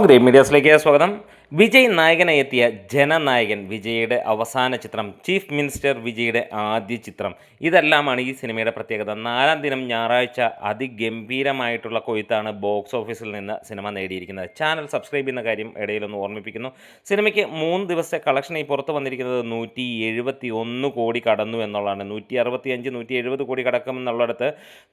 Green മീഡിയാസിലേക്ക് സ്വാഗതം. വിജയ് നായകനായി എത്തിയ ജനനായകൻ വിജയുടെ അവസാന ചിത്രം, ചീഫ് മിനിസ്റ്റർ വിജയുടെ ആദ്യ ചിത്രം, ഇതെല്ലാമാണ് ഈ സിനിമയുടെ പ്രത്യേകത. 4-ാം ദിനം ഞായറാഴ്ച അതിഗംഭീരമായിട്ടുള്ള കൊയ്ത്താണ് ബോക്സ് ഓഫീസിൽ നിന്ന് സിനിമ നേടിയിരിക്കുന്നത്. ചാനൽ സബ്സ്ക്രൈബ് ചെയ്യുന്ന കാര്യം ഇടയിലൊന്ന് ഓർമ്മിപ്പിക്കുന്നു. സിനിമയ്ക്ക് 3 ദിവസത്തെ കളക്ഷൻ ഈ പുറത്ത് വന്നിരിക്കുന്നത് 171 കോടി കടന്നു എന്നുള്ളതാണ്. 165, 170 കോടി കടക്കുമെന്നുള്ളിടത്ത്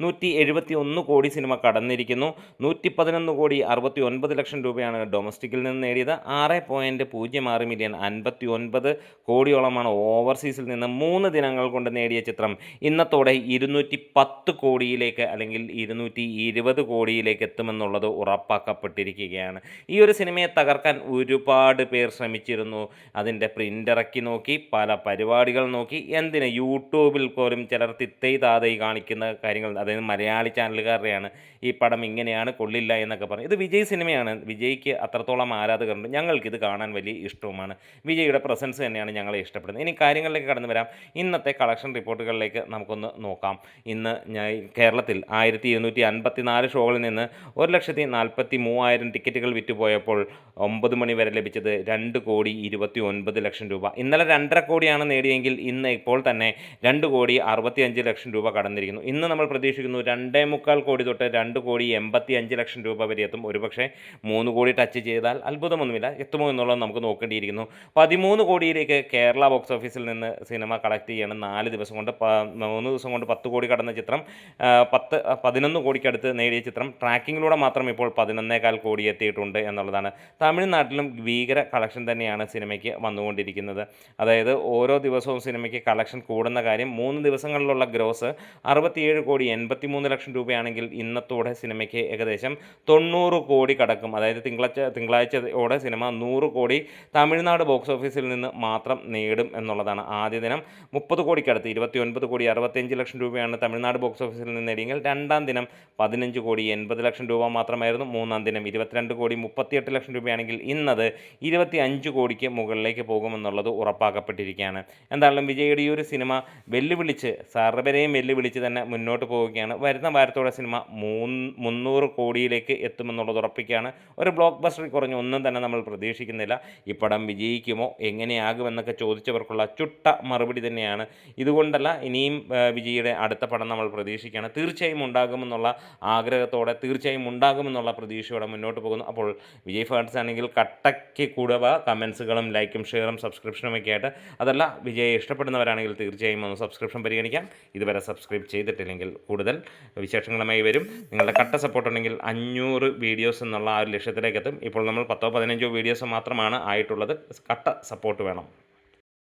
171 കോടി സിനിമ കടന്നിരിക്കുന്നു. 111 കോടി 69 ലക്ഷം രൂപയാണ് ഡൊമസ്റ്റിക്കിൽ നിന്ന് നേടിയത്. 6.06 മില്യൺ 59 കോടിയോളമാണ് ഓവർസീസിൽ നിന്ന് 3 ദിനങ്ങൾ കൊണ്ട് നേടിയ ചിത്രം ഇന്നത്തോടെ 210 കോടിയിലേക്ക് അല്ലെങ്കിൽ 220 കോടിയിലേക്ക് എത്തുമെന്നുള്ളത് ഉറപ്പാക്കപ്പെട്ടിരിക്കുകയാണ്. ഈ ഒരു സിനിമയെ തകർക്കാൻ ഒരുപാട് പേർ ശ്രമിച്ചിരുന്നു. അതിൻ്റെ പ്രിൻ്റ് ഇറക്കി നോക്കി, പല പരിപാടികൾ നോക്കി, എന്തിന് യൂട്യൂബിൽ പോലും ചിലർ തിത്തൈ താതൈ കാണിക്കുന്ന കാര്യങ്ങൾ, അതായത് മലയാളി ചാനലുകാരുടെയാണ് ഈ പടം ഇങ്ങനെയാണ്, കൊള്ളില്ല എന്നൊക്കെ പറഞ്ഞു. ഇത് വിജയ് സിനിമയാണ്, വിജയ്ക്ക് അത്രത്തോളം ആരാധകരുണ്ട്, ഞങ്ങൾക്കിത് കാണാൻ വലിയ ഇഷ്ടവുമാണ്. വിജയുടെ പ്രസൻസ് തന്നെയാണ് ഞങ്ങളെ ഇഷ്ടപ്പെടുന്നത്. ഇനി കാര്യങ്ങളിലേക്ക് കടന്നു വരാം. ഇന്നത്തെ കളക്ഷൻ റിപ്പോർട്ടുകളിലേക്ക് നമുക്കൊന്ന് നോക്കാം. ഇന്ന് കേരളത്തിൽ 1254 ഷോകളിൽ നിന്ന് 1,43,000 ടിക്കറ്റുകൾ വിറ്റുപോയപ്പോൾ 9 മണി വരെ ലഭിച്ചത് 2,29,00,000 രൂപ. ഇന്നലെ 2.5 കോടിയാണ് നേടിയെങ്കിൽ ഇന്ന് ഇപ്പോൾ തന്നെ 2,65,00,000 രൂപ കടന്നിരിക്കുന്നു. ഇന്ന് നമ്മൾ പ്രതീക്ഷിക്കുന്നു 2.25 കോടി തൊട്ട് 2,85,00,000 രൂപ വരെ എത്തും. ഒരുപക്ഷെ 3 കോടി ടച്ച് ചെയ്താൽ അത്ഭുതമൊന്നുമില്ല. എത്തുമോ എന്നുള്ളത് നമുക്ക് നോക്കേണ്ടിയിരിക്കുന്നു. 13 കോടിയിലേക്ക് കേരള ബോക്സ് ഓഫീസിൽ നിന്ന് സിനിമ കളക്ട് ചെയ്യാണ് 4 ദിവസം കൊണ്ട്. 3 ദിവസം കൊണ്ട് 10 കോടി കടന്ന ചിത്രം 11 കോടിക്കടുത്ത് നേടിയ ചിത്രം ട്രാക്കിങ്ങിലൂടെ മാത്രം ഇപ്പോൾ 11.25 കോടി എത്തിയിട്ടുണ്ട് എന്നുള്ളതാണ്. തമിഴ്നാട്ടിലും ഭീകര കളക്ഷൻ തന്നെയാണ് സിനിമയ്ക്ക് വന്നുകൊണ്ടിരിക്കുന്നത്. അതായത് ഓരോ ദിവസവും സിനിമയ്ക്ക് കളക്ഷൻ കൂടുന്ന കാര്യം, 3 ദിവസങ്ങളിലുള്ള ഗ്രോസ് 67 കോടി 83 ലക്ഷം രൂപയാണെങ്കിൽ ഇന്നത്തോടെ സിനിമയ്ക്ക് ഏകദേശം 90 കോടി കടക്കും. അതായത് തിങ്കളാഴ്ചയോടെ സിനിമ 100 കോടി തമിഴ്നാട് ബോക്സ് ഓഫീസിൽ നിന്ന് മാത്രം നേടും എന്നുള്ളതാണ്. ആദ്യ ദിനം 30 കോടിക്കടുത്ത് 29 കോടി 65 ലക്ഷം രൂപയാണ് തമിഴ്നാട് ബോക്സ് ഓഫീസിൽ നിന്ന് നേടിയെങ്കിൽ 2-ാം ദിനം 15 കോടി 80 ലക്ഷം രൂപ മാത്രമായിരുന്നു. 3-ാം ദിനം 22 കോടി 38 ലക്ഷം രൂപയാണെങ്കിൽ ഇന്നത് 25 കോടിക്ക് മുകളിലേക്ക് പോകുമെന്നുള്ളത് ഉറപ്പാക്കപ്പെട്ടിരിക്കുകയാണ്. എന്തായാലും വിജയുടെ ഈ ഒരു സിനിമ സർവരെയും വെല്ലുവിളിച്ച് തന്നെ മുന്നോട്ട് പോവുകയാണ്. വരുന്ന വാരത്തോടെ സിനിമ 300 കോടിയിലേക്ക് എത്തുമെന്നുള്ളത് ഉറപ്പിക്കുകയാണ്. ഒരു ബ്ലോക്ക് ബസ്റ്ററിൽ കുറഞ്ഞ ഒന്നും തന്നെ നമ്മൾ പ്രതീക്ഷിക്കുന്നില്ല. ഈ പടം വിജയിക്കുമോ, എങ്ങനെയാകുമെന്നൊക്കെ ചോദിച്ചവർക്കുള്ള ചുട്ട മറുപടി തന്നെയാണ്. ഇതുകൊണ്ടല്ല, ഇനിയും വിജയുടെ അടുത്ത പടം നമ്മൾ പ്രതീക്ഷിക്കുകയാണ്. തീർച്ചയായും ഉണ്ടാകുമെന്നുള്ള ആഗ്രഹത്തോടെ, തീർച്ചയായും ഉണ്ടാകുമെന്നുള്ള പ്രതീക്ഷയോടെ മുന്നോട്ട് പോകുന്നു. അപ്പോൾ വിജയ് ഫാൻസ് ആണെങ്കിൽ കട്ടയ്ക്ക് കൂടുക, കമൻസുകളും ലൈക്കും ഷെയറും സബ്സ്ക്രിപ്ഷനും ഒക്കെ ആയിട്ട്. അതല്ല, വിജയെ ഇഷ്ടപ്പെടുന്നവരാണെങ്കിൽ തീർച്ചയായും ഒന്ന് സബ്സ്ക്രിപ്ഷൻ പരിഗണിക്കാം. ഇതുവരെ സബ്സ്ക്രൈബ് ചെയ്തിട്ടില്ലെങ്കിൽ കൂടുതൽ വിശേഷങ്ങളുമായി വരും. നിങ്ങളുടെ കട്ട സപ്പോർട്ട് ഉണ്ടെങ്കിൽ 500 വീഡിയോസ് എന്നുള്ള ആ ഒരു ലക്ഷ്യത്തിലേക്ക് എത്തും. ഇപ്പോൾ നമ്മൾ 10-15 വീഡിയോസ് മാത്രമാണ് ആയിട്ടുള്ളത്. കട്ട സപ്പോർട്ട് വേണം.